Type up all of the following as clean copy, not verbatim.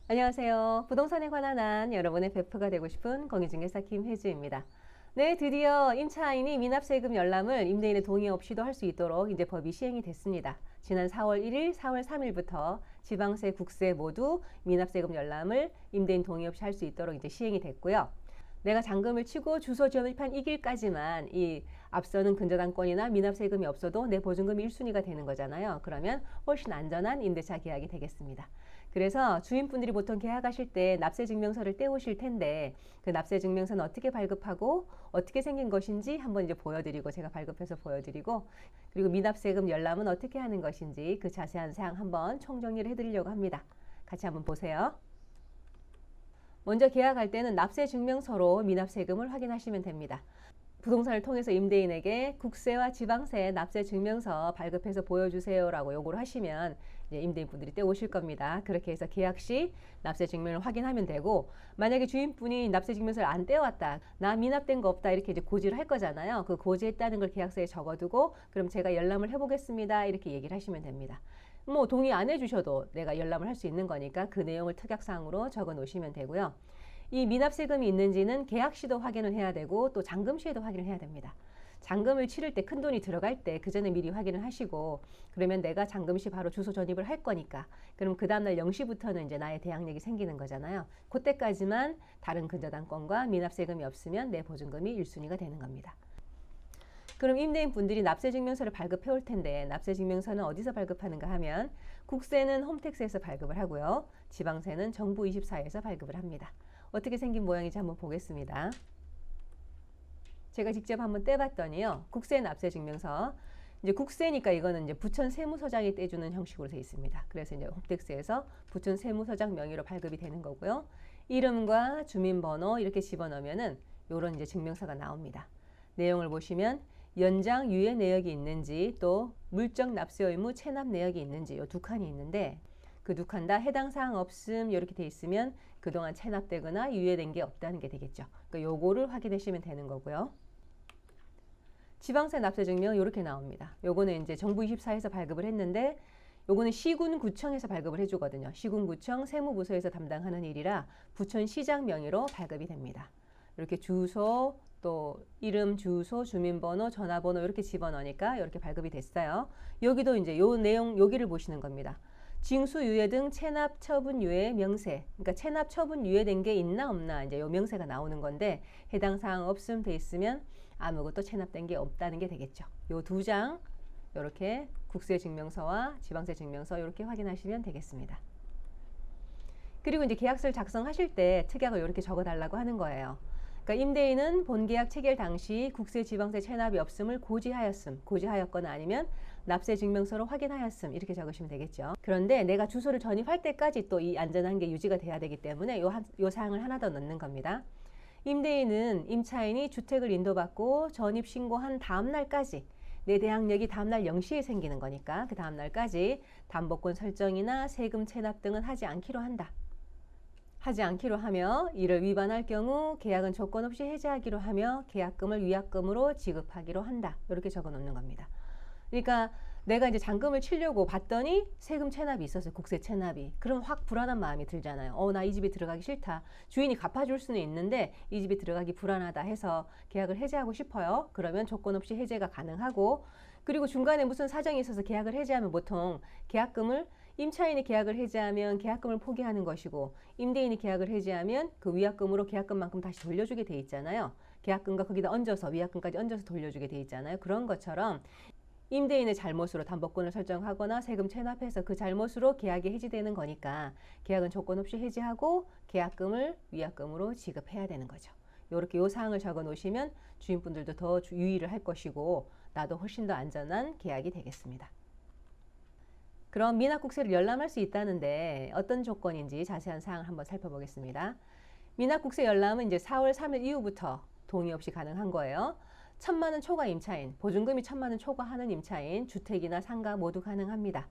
안녕하세요. 부동산에 관한 한 여러분의 베프가 되고 싶은 공인중개사 김혜주입니다. 네, 드디어 임차인이 미납세금 열람을 임대인의 동의 없이도 할 수 있도록 이제 법이 시행이 됐습니다. 지난 4월 1일, 4월 3일부터 지방세, 국세 모두 미납세금 열람을 임대인 동의 없이 할 수 있도록 이제 시행이 됐고요. 내가 잔금을 치고 주소 전입한 이 길까지만 이 앞서는 근저당권이나 미납세금이 없어도 내 보증금이 1순위가 되는 거잖아요. 그러면 훨씬 안전한 임대차 계약이 되겠습니다. 그래서 주인분들이 보통 계약하실 때 납세증명서를 떼오실 텐데 그 납세증명서는 어떻게 발급하고 어떻게 생긴 것인지 한번 이제 보여드리고 제가 발급해서 보여드리고 그리고 미납세금 열람은 어떻게 하는 것인지 그 자세한 사항 한번 총정리를 해드리려고 합니다. 같이 한번 보세요. 먼저 계약할 때는 납세증명서로 미납세금을 확인하시면 됩니다. 부동산을 통해서 임대인에게 국세와 지방세 납세증명서 발급해서 보여주세요라고 요구를 하시면 이제 임대인분들이 떼오실 겁니다. 그렇게 해서 계약 시 납세증명을 확인하면 되고 만약에 주인분이 납세증명서를 안 떼왔다, 나 미납된 거 없다 이렇게 이제 고지를 할 거잖아요. 그 고지했다는 걸 계약서에 적어두고 그럼 제가 열람을 해보겠습니다 이렇게 얘기를 하시면 됩니다. 뭐 동의 안 해주셔도 내가 열람을 할 수 있는 거니까 그 내용을 특약사항으로 적어 놓으시면 되고요. 이 미납세금이 있는지는 계약 시도 확인을 해야 되고 또 잔금 시에도 확인을 해야 됩니다. 잔금을 치를 때 큰 돈이 들어갈 때 그 전에 미리 확인을 하시고 그러면 내가 잔금 시 바로 주소 전입을 할 거니까 그럼 그 다음날 0시부터는 이제 나의 대항력이 생기는 거잖아요. 그때까지만 다른 근저당권과 미납세금이 없으면 내 보증금이 1순위가 되는 겁니다. 그럼 임대인 분들이 납세증명서를 발급해 올 텐데 납세증명서는 어디서 발급하는가 하면 국세는 홈택스에서 발급을 하고요. 지방세는 정부24에서 발급을 합니다. 어떻게 생긴 모양인지 한번 보겠습니다. 제가 직접 한번 떼봤더니요. 국세 납세증명서. 이제 국세니까 이거는 이제 부천 세무서장이 떼주는 형식으로 되어 있습니다. 그래서 이제 홈택스에서 부천 세무서장 명의로 발급이 되는 거고요. 이름과 주민번호 이렇게 집어넣으면은 요런 이제 증명서가 나옵니다. 내용을 보시면 연장 유예 내역이 있는지 또 물적 납세 의무 체납 내역이 있는지 요 두 칸이 있는데 그 두 칸 다 해당 사항 없음 이렇게 돼 있으면 그동안 체납되거나 유예된 게 없다는 게 되겠죠. 그러니까 요거를 확인하시면 되는 거고요. 지방세 납세증명 이렇게 나옵니다. 요거는 이제 정부24에서 발급을 했는데 요거는 시군구청에서 발급을 해주거든요. 시군구청 세무부서에서 담당하는 일이라 부천시장 명의로 발급이 됩니다. 이렇게 주소 또 이름, 주소, 주민번호, 전화번호 이렇게 집어넣으니까 이렇게 발급이 됐어요. 여기도 이제 요 내용 여기를 보시는 겁니다. 징수 유예 등 체납 처분 유예 명세. 그러니까 체납 처분 유예된 게 있나 없나 이제 요 명세가 나오는 건데 해당 사항 없음 돼 있으면 아무것도 체납된 게 없다는 게 되겠죠. 요 두 장 이렇게 국세 증명서와 지방세 증명서 이렇게 확인하시면 되겠습니다. 그리고 이제 계약서를 작성하실 때 특약을 이렇게 적어 달라고 하는 거예요. 그러니까 임대인은 본계약 체결 당시 국세 지방세 체납이 없음을 고지하였거나 아니면 납세증명서로 확인하였음 이렇게 적으시면 되겠죠. 그런데 내가 주소를 전입할 때까지 또 이 안전한 게 유지가 돼야 되기 때문에 요 사항을 하나 더 넣는 겁니다. 임대인은 임차인이 주택을 인도받고 전입 신고한 다음 날까지 내 대항력이 다음날 0시에 생기는 거니까 그 다음날까지 담보권 설정이나 세금 체납 등은 하지 않기로 한다. 하지 않기로 하며 이를 위반할 경우 계약은 조건 없이 해지하기로 하며 계약금을 위약금으로 지급하기로 한다. 이렇게 적어 놓는 겁니다. 그러니까 내가 이제 잔금을 치려고 봤더니 세금 체납이 있었어요. 국세 체납이. 그럼 확 불안한 마음이 들잖아요. 나 이 집에 들어가기 싫다. 주인이 갚아줄 수는 있는데 이 집에 들어가기 불안하다 해서 계약을 해지하고 싶어요. 그러면 조건 없이 해지가 가능하고 그리고 중간에 무슨 사정이 있어서 계약을 해지하면 보통 계약금을 임차인이 계약을 해지하면 계약금을 포기하는 것이고 임대인이 계약을 해지하면 그 위약금으로 계약금만큼 다시 돌려주게 돼 있잖아요. 계약금과 거기다 얹어서 위약금까지 얹어서 돌려주게 돼 있잖아요. 그런 것처럼 임대인의 잘못으로 담보권을 설정하거나 세금 체납해서 그 잘못으로 계약이 해지되는 거니까 계약은 조건 없이 해지하고 계약금을 위약금으로 지급해야 되는 거죠. 이렇게 요 사항을 적어 놓으시면 주인분들도 더 유의를 할 것이고 나도 훨씬 더 안전한 계약이 되겠습니다. 그럼 미납국세를 열람할 수 있다는데 어떤 조건인지 자세한 사항을 한번 살펴보겠습니다. 미납국세 열람은 이제 4월 3일 이후부터 동의 없이 가능한 거예요. 1,000만 원 초과 임차인, 보증금이 1,000만 원 초과하는 임차인, 주택이나 상가 모두 가능합니다.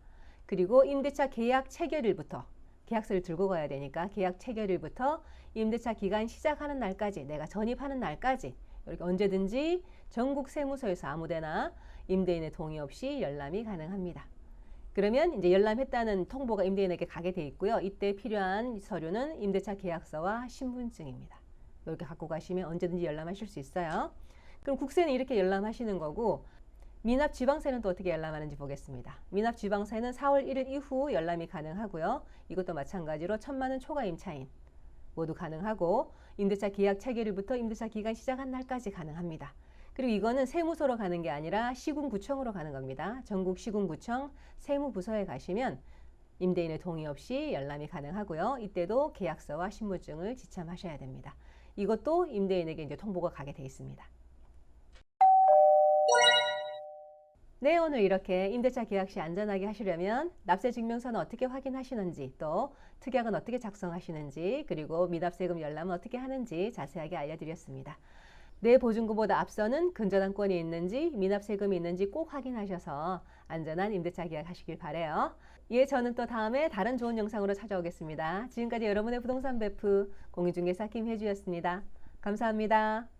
그리고 임대차 계약 체결일부터 계약서를 들고 가야 되니까 계약 체결일부터 임대차 기간 시작하는 날까지 내가 전입하는 날까지 이렇게 언제든지 전국 세무서에서 아무데나 임대인의 동의 없이 열람이 가능합니다. 그러면 이제 열람했다는 통보가 임대인에게 가게 돼 있고요. 이때 필요한 서류는 임대차 계약서와 신분증입니다. 이렇게 갖고 가시면 언제든지 열람하실 수 있어요. 그럼 국세는 이렇게 열람하시는 거고, 미납 지방세는 또 어떻게 열람하는지 보겠습니다. 미납 지방세는 4월 1일 이후 열람이 가능하고요. 이것도 마찬가지로 1,000만 원 초과 임차인 모두 가능하고, 임대차 계약 체결일부터 임대차 기간 시작한 날까지 가능합니다. 그리고 이거는 세무서로 가는 게 아니라 시군구청으로 가는 겁니다. 전국 시군구청 세무부서에 가시면 임대인의 동의 없이 열람이 가능하고요. 이때도 계약서와 신분증을 지참하셔야 됩니다. 이것도 임대인에게 이제 통보가 가게 돼 있습니다. 네, 오늘 이렇게 임대차 계약 시 안전하게 하시려면 납세 증명서는 어떻게 확인하시는지, 또 특약은 어떻게 작성하시는지, 그리고 미납세금 열람은 어떻게 하는지 자세하게 알려드렸습니다. 내 보증금보다 앞서는 근저당권이 있는지, 미납세금이 있는지 꼭 확인하셔서 안전한 임대차 계약 하시길 바라요. 예, 저는 또 다음에 다른 좋은 영상으로 찾아오겠습니다. 지금까지 여러분의 부동산 베프 공인중개사 김혜주였습니다. 감사합니다.